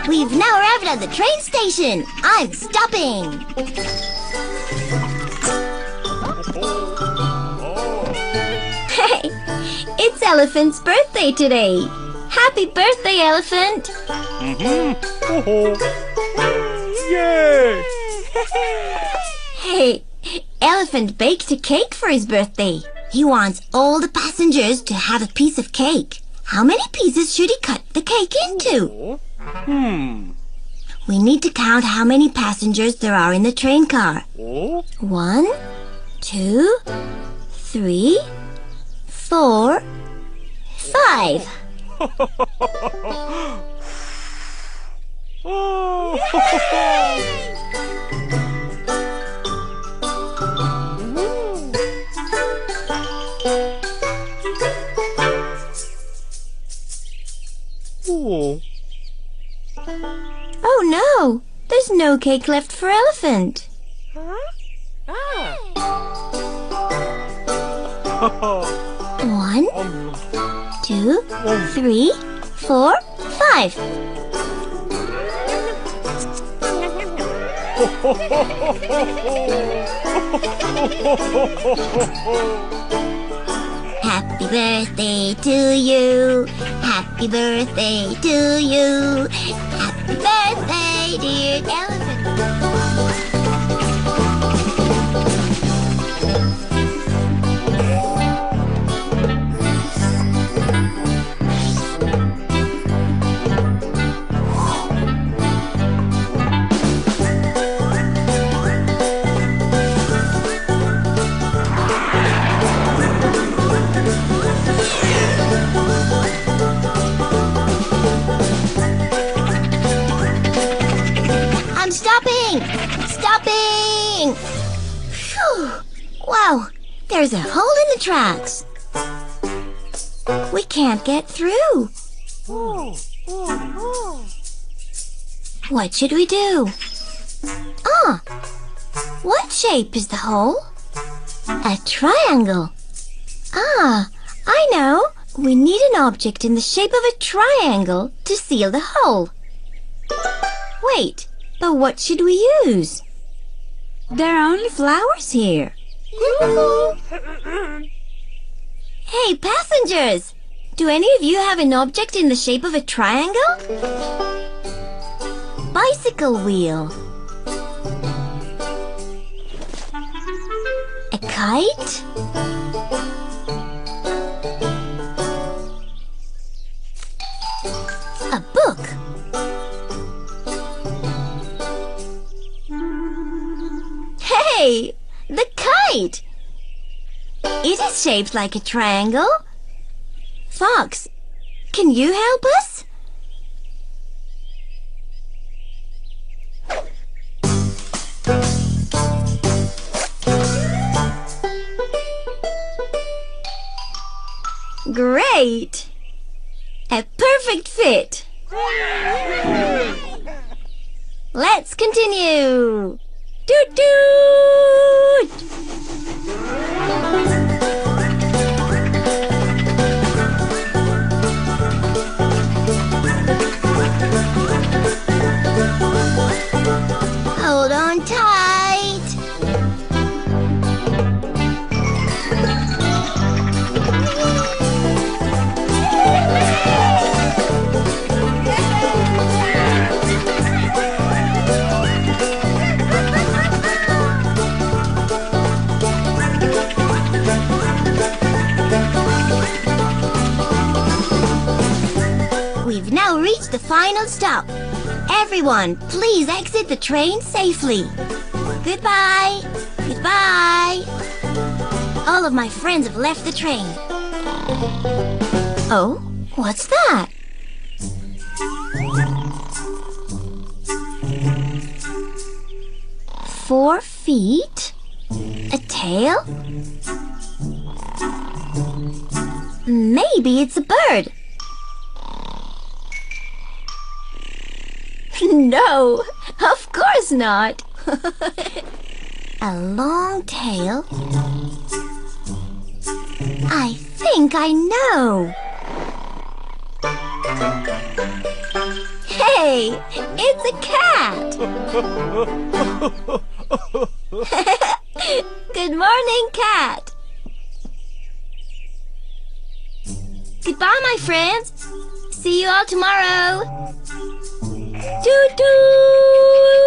We've now arrived at the train station. I'm stopping. Hey, it's Elephant's birthday today. Happy birthday, Elephant. Yay! Hey, Elephant baked a cake for his birthday. He wants all the passengers to have a piece of cake. How many pieces should he cut the cake into? We need to count how many passengers there are in the train car. 1, 2, 3, 4, 5. Oh no! There's no cake left for Elephant. 1, 2, 3, 4, 5. Happy birthday to you. Happy birthday to you. Happy birthday, dear Elephant. Stopping! Phew. Wow, there's a hole in the tracks. We can't get through. What should we do? What shape is the hole? A triangle. I know. We need an object in the shape of a triangle to seal the hole. Wait. But what should we use? There are only flowers here. Hey, passengers! Do any of you have an object in the shape of a triangle? Bicycle wheel. A kite? A book. Hey, the kite! It is shaped like a triangle. Fox, can you help us? Great! A perfect fit! Let's continue! Toot toot! Hold on tight! We've now reached the final stop. Everyone, please exit the train safely. Goodbye. Goodbye. All of my friends have left the train. Oh, what's that? Four feet? A tail? Maybe it's a bird. No, of course not. A long tail. I think I know. Hey, it's a cat. Good morning, cat. Goodbye, my friends. See you all tomorrow. Toot toot!